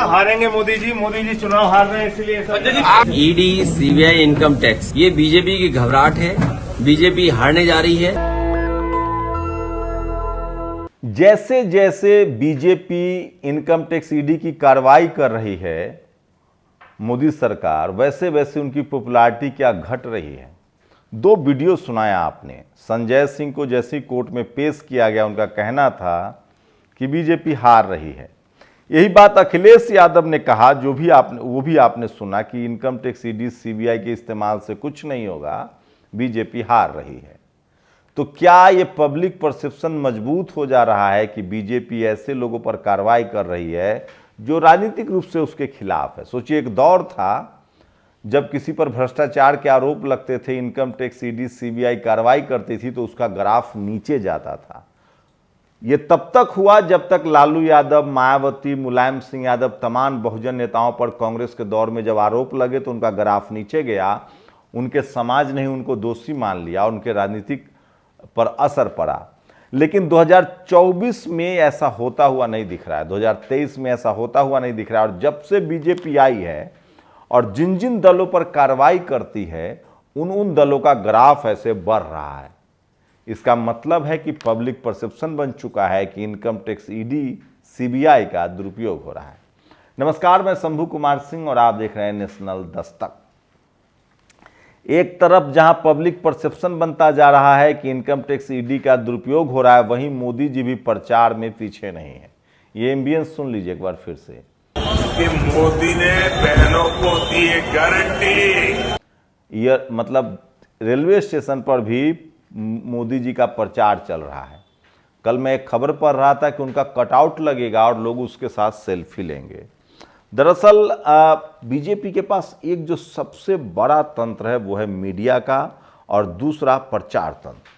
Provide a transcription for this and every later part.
हारेंगे मोदी जी चुनाव हार रहे हैं इसलिए। ईडी, सीबीआई, इनकम टैक्स, ये बीजेपी की घबराहट है। बीजेपी हारने जा रही है। जैसे जैसे बीजेपी इनकम टैक्स ईडी की कार्रवाई कर रही है मोदी सरकार, वैसे वैसे उनकी पॉपुलैरिटी क्या घट रही है। दो वीडियो सुनाया आपने। संजय सिंह को जैसे कोर्ट में पेश किया गया, उनका कहना था कि बीजेपी हार रही है। यही बात अखिलेश यादव ने कहा, वो भी आपने सुना कि इनकम टैक्स ईडी सीबीआई के इस्तेमाल से कुछ नहीं होगा, बीजेपी हार रही है। तो क्या ये पब्लिक परसेप्शन मजबूत हो जा रहा है कि बीजेपी ऐसे लोगों पर कार्रवाई कर रही है जो राजनीतिक रूप से उसके खिलाफ है। सोचिए, एक दौर था जब किसी पर भ्रष्टाचार के आरोप लगते थे, इनकम टैक्स ईडी सीबीआई कार्रवाई करती थी तो उसका ग्राफ नीचे जाता था। ये तब तक हुआ जब तक लालू यादव, मायावती, मुलायम सिंह यादव, तमाम बहुजन नेताओं पर कांग्रेस के दौर में जब आरोप लगे तो उनका ग्राफ नीचे गया। उनके समाज ने उनको दोषी मान लिया, उनके राजनीतिक पर असर पड़ा। लेकिन 2024 में ऐसा होता हुआ नहीं दिख रहा है, 2023 में ऐसा होता हुआ नहीं दिख रहा है। और जब से बीजेपी आई है और जिन जिन दलों पर कार्रवाई करती है, उन दलों का ग्राफ ऐसे बढ़ रहा है। इसका मतलब है कि पब्लिक परसेप्शन बन चुका है कि इनकम टैक्स ईडी सीबीआई का दुरुपयोग हो रहा है। नमस्कार, मैं शंभू कुमार सिंह और आप देख रहे हैं नेशनल दस्तक। एक तरफ जहां पब्लिक परसेप्शन बनता जा रहा है कि इनकम टैक्स ईडी का दुरुपयोग हो रहा है, वहीं मोदी जी भी प्रचार में पीछे नहीं है। ये एम्बियंस सुन लीजिए एक बार फिर से कि मोदी ने बहनों को दी गारंटी। ये मतलब रेलवे स्टेशन पर भी मोदी जी का प्रचार चल रहा है। कल मैं एक खबर पढ़ रहा था कि उनका कटआउट लगेगा और लोग उसके साथ सेल्फी लेंगे। दरअसल बीजेपी के पास एक जो सबसे बड़ा तंत्र है वो है मीडिया का, और दूसरा प्रचार तंत्र।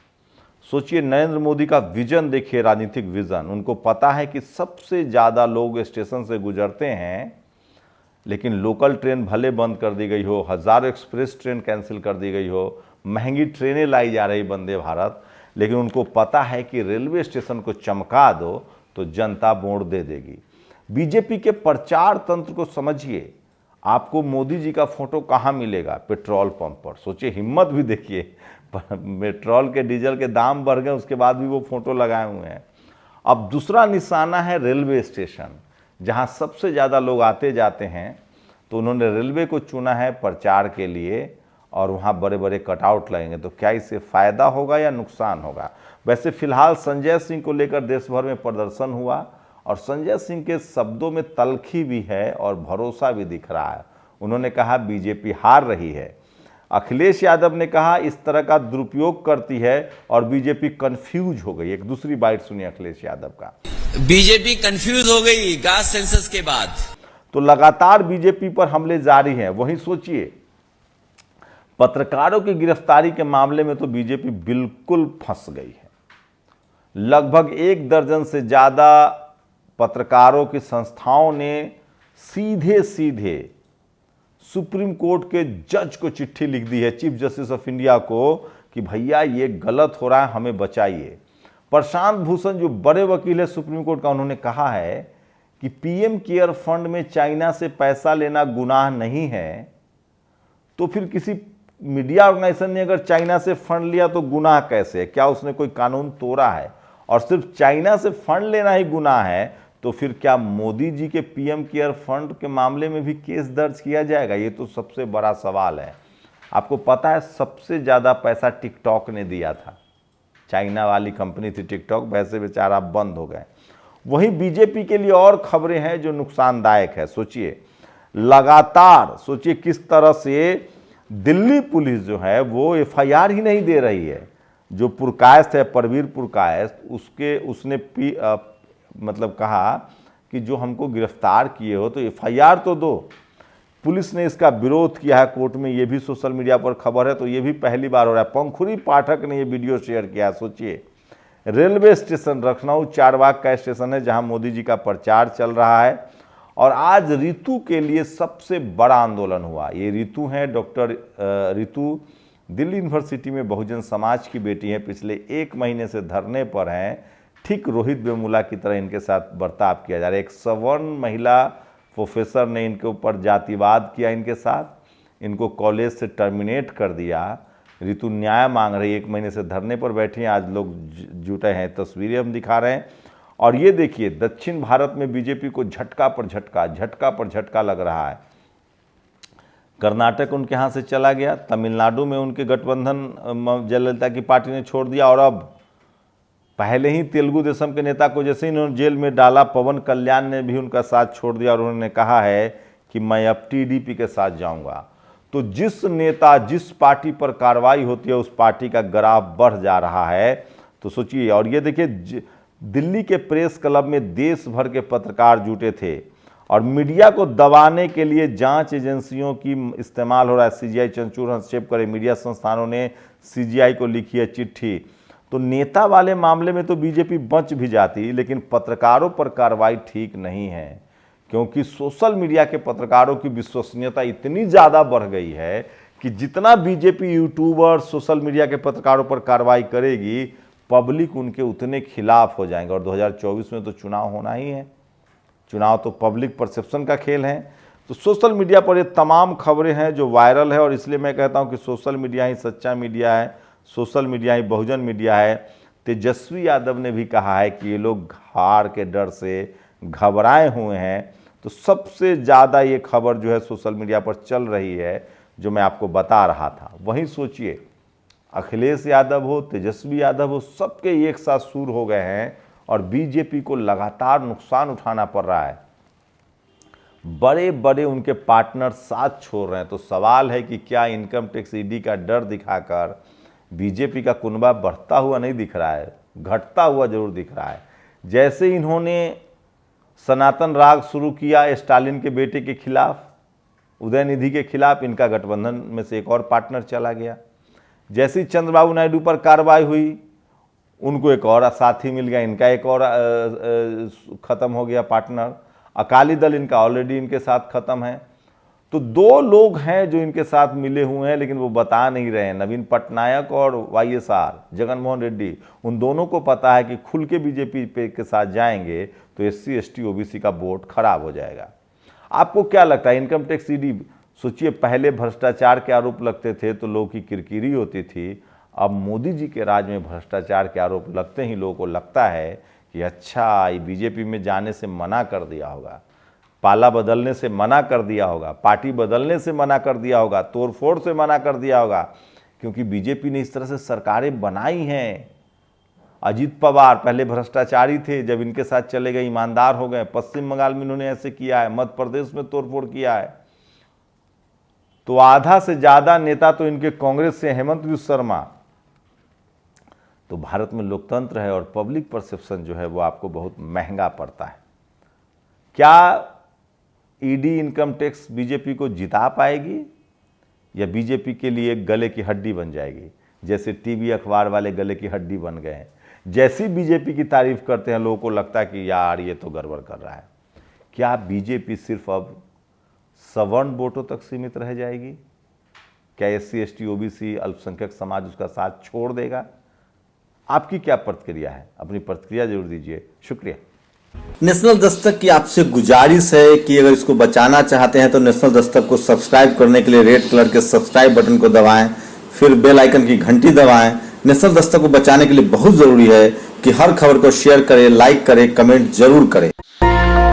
सोचिए, नरेंद्र मोदी का विजन देखिए, राजनीतिक विजन। उनको पता है कि सबसे ज़्यादा लोग स्टेशन से गुजरते हैं, लेकिन लोकल ट्रेन भले बंद कर दी गई हो, हज़ारों एक्सप्रेस ट्रेन कैंसिल कर दी गई हो, महंगी ट्रेनें लाई जा रही वंदे भारत, लेकिन उनको पता है कि रेलवे स्टेशन को चमका दो तो जनता वोट दे देगी। बीजेपी के प्रचार तंत्र को समझिए। आपको मोदी जी का फोटो कहाँ मिलेगा? पेट्रोल पंप पर। सोचिए, हिम्मत भी देखिए, पेट्रोल के डीजल के दाम बढ़ गए, उसके बाद भी वो फोटो लगाए हुए हैं। अब दूसरा निशाना है रेलवे स्टेशन, जहाँ सबसे ज़्यादा लोग आते जाते हैं। तो उन्होंने रेलवे को चुना है प्रचार के लिए, और वहाँ बड़े बड़े कटआउट लगेंगे। तो क्या इससे फ़ायदा होगा या नुकसान होगा? वैसे फिलहाल संजय सिंह को लेकर देश भर में प्रदर्शन हुआ, और संजय सिंह के शब्दों में तल्खी भी है और भरोसा भी दिख रहा है। उन्होंने कहा बीजेपी हार रही है। अखिलेश यादव ने कहा इस तरह का दुरुपयोग करती है और बीजेपी कंफ्यूज हो गई। एक दूसरी बाइट सुनिए अखिलेश यादव का। बीजेपी कंफ्यूज हो गई गास सेंसस के बाद। तो लगातार बीजेपी पर हमले जारी हैं। वहीं सोचिए, पत्रकारों की गिरफ्तारी के मामले में तो बीजेपी बिल्कुल फंस गई है। लगभग 1 दर्जन से ज़्यादा पत्रकारों की संस्थाओं ने सीधे सीधे सुप्रीम कोर्ट के जज को चिट्ठी लिख दी है, चीफ जस्टिस ऑफ इंडिया को, कि भैया ये गलत हो रहा है, हमें बचाइए। प्रशांत भूषण जो बड़े वकील है सुप्रीम कोर्ट का, उन्होंने कहा है कि पीएम केयर फंड में चाइना से पैसा लेना गुनाह नहीं है, तो फिर किसी मीडिया ऑर्गेनाइजेशन ने अगर चाइना से फंड लिया तो गुनाह कैसे है? क्या उसने कोई कानून तोड़ा है? और सिर्फ चाइना से फंड लेना ही गुनाह है तो फिर क्या मोदी जी के पीएम केयर फंड के मामले में भी केस दर्ज किया जाएगा? ये तो सबसे बड़ा सवाल है। आपको पता है सबसे ज़्यादा पैसा टिकटॉक ने दिया था। चाइना वाली कंपनी थी टिकटॉक, वैसे बेचारा बंद हो गए। वहीं बीजेपी के लिए और खबरें हैं जो नुकसानदायक है। सोचिए, लगातार सोचिए किस तरह से दिल्ली पुलिस जो है वो एफआईआर ही नहीं दे रही है। जो पुरकायस्थ है परवीर पुरकायस्थ, उसने मतलब कहा कि जो हमको गिरफ्तार किए हो तो एफआईआर तो दो। पुलिस ने इसका विरोध किया है कोर्ट में, ये भी सोशल मीडिया पर खबर है। तो ये भी पहली बार हो रहा है। पंखुरी पाठक ने ये वीडियो शेयर किया। सोचिए, रेलवे स्टेशन लखनऊ चारबाग का स्टेशन है जहां मोदी जी का प्रचार चल रहा है, और आज रितु के लिए सबसे बड़ा आंदोलन हुआ। ये रितु हैं, डॉक्टर रितु दिल्ली यूनिवर्सिटी में बहुजन समाज की बेटी हैं। पिछले 1 महीने से धरने पर हैं। ठीक रोहित वेमुला की तरह इनके साथ बर्ताव किया जा रहा है। एक सवर्ण महिला प्रोफेसर ने इनके ऊपर जातिवाद किया, इनके साथ इनको कॉलेज से टर्मिनेट कर दिया। ऋतु न्याय मांग रही, 1 महीने से धरने पर बैठी हैं, आज लोग जुटे हैं, तस्वीरें हम दिखा रहे हैं। और ये देखिए दक्षिण भारत में बीजेपी को झटका पर झटका लग रहा है। कर्नाटक उनके यहाँ से चला गया, तमिलनाडु में उनके गठबंधन जयललिता की पार्टी ने छोड़ दिया, और अब पहले ही तेलुगु देशम के नेता को जैसे ही इन्होंने जेल में डाला, पवन कल्याण ने भी उनका साथ छोड़ दिया और उन्होंने कहा है कि मैं अब टीडीपी के साथ जाऊंगा। तो जिस नेता, जिस पार्टी पर कार्रवाई होती है, उस पार्टी का ग्राफ बढ़ जा रहा है। तो सोचिए, और ये देखिए दिल्ली के प्रेस क्लब में देश भर के पत्रकार जुटे थे और मीडिया को दबाने के लिए जांच एजेंसियों की इस्तेमाल हो रहा है। सीजीआई चंचूर हस्तक्षेप करे, मीडिया संस्थानों ने सीजीआई को लिखी है चिट्ठी। तो नेता वाले मामले में तो बीजेपी बच भी जाती, लेकिन पत्रकारों पर कार्रवाई ठीक नहीं है, क्योंकि सोशल मीडिया के पत्रकारों की विश्वसनीयता इतनी ज़्यादा बढ़ गई है कि जितना बीजेपी यूट्यूबर सोशल मीडिया के पत्रकारों पर कार्रवाई करेगी, पब्लिक उनके उतने खिलाफ हो जाएंगे। और 2024 में तो चुनाव होना ही है, चुनाव तो पब्लिक परसेप्शन का खेल है। तो सोशल मीडिया पर ये तमाम खबरें हैं जो वायरल है, और इसलिए मैं कहता हूं कि सोशल मीडिया ही सच्चा मीडिया है, सोशल मीडिया ही बहुजन मीडिया है। तेजस्वी यादव ने भी कहा है कि ये लोग हार के डर से घबराए हुए हैं। तो सबसे ज़्यादा ये खबर जो है सोशल मीडिया पर चल रही है, जो मैं आपको बता रहा था। वहीं सोचिए, अखिलेश यादव हो, तेजस्वी यादव हो, सबके एक साथ सुर हो गए हैं और बीजेपी को लगातार नुकसान उठाना पड़ रहा है। बड़े बड़े उनके पार्टनर साथ छोड़ रहे हैं। तो सवाल है कि क्या इनकम टैक्स ईडी का डर दिखाकर बीजेपी का कुनबा बढ़ता हुआ नहीं दिख रहा है, घटता हुआ जरूर दिख रहा है। जैसे इन्होंने सनातन राग शुरू किया स्टालिन के बेटे के खिलाफ, उदयनिधि के खिलाफ, इनका गठबंधन में से एक और पार्टनर चला गया। जैसे ही चंद्रबाबू नायडू पर कार्रवाई हुई, उनको एक और साथी मिल गया, इनका एक और खत्म हो गया पार्टनर। अकाली दल इनका ऑलरेडी इनके साथ खत्म है। तो 2 लोग हैं जो इनके साथ मिले हुए हैं, लेकिन वो बता नहीं रहे हैं, नवीन पटनायक और वाईएसआर जगनमोहन रेड्डी। उन दोनों को पता है कि खुल के बीजेपी के साथ जाएंगे तो SC ST OBC का वोट खराब हो जाएगा। आपको क्या लगता है, इनकम टैक्स ईडी, सोचिए पहले भ्रष्टाचार के आरोप लगते थे तो लोगों की किरकिरी होती थी, अब मोदी जी के राज में भ्रष्टाचार के आरोप लगते ही लोगों को लगता है कि अच्छा ये बीजेपी में जाने से मना कर दिया होगा, पाला बदलने से मना कर दिया होगा, पार्टी बदलने से मना कर दिया होगा, तोड़फोड़ से मना कर दिया होगा, क्योंकि बीजेपी ने इस तरह से सरकारें बनाई हैं। अजीत पवार पहले भ्रष्टाचारी थे, जब इनके साथ चले गए ईमानदार हो गए। पश्चिम बंगाल में इन्होंने ऐसे किया है, मध्य प्रदेश में तोड़फोड़ किया है। तो आधा से ज्यादा नेता तो इनके कांग्रेस से, हेमंत बिस्वा शर्मा। तो भारत में लोकतंत्र है और पब्लिक परसेप्शन जो है वो आपको बहुत महंगा पड़ता है। क्या ईडी इनकम टैक्स बीजेपी को जिता पाएगी या बीजेपी के लिए गले की हड्डी बन जाएगी, जैसे टीवी अखबार वाले गले की हड्डी बन गए हैं। जैसी बीजेपी की तारीफ करते हैं लोगों को लगता है कि यार ये तो गड़बड़ कर रहा है। क्या बीजेपी सिर्फ अब सवर्ण वोटों तक सीमित रह जाएगी? क्या SC ST OBC अल्पसंख्यक समाज उसका साथ छोड़ देगा? आपकी क्या प्रतिक्रिया है? अपनी प्रतिक्रिया जरूर दीजिए। शुक्रिया। नेशनल दस्तक की आपसे गुजारिश है कि अगर इसको बचाना चाहते हैं तो नेशनल दस्तक को सब्सक्राइब करने के लिए रेड कलर के सब्सक्राइब बटन को दबाएं, फिर बेल आइकन की घंटी दबाएं। नेशनल दस्तक को बचाने के लिए बहुत जरूरी है कि हर खबर को शेयर करें, लाइक करें, कमेंट जरूर करें।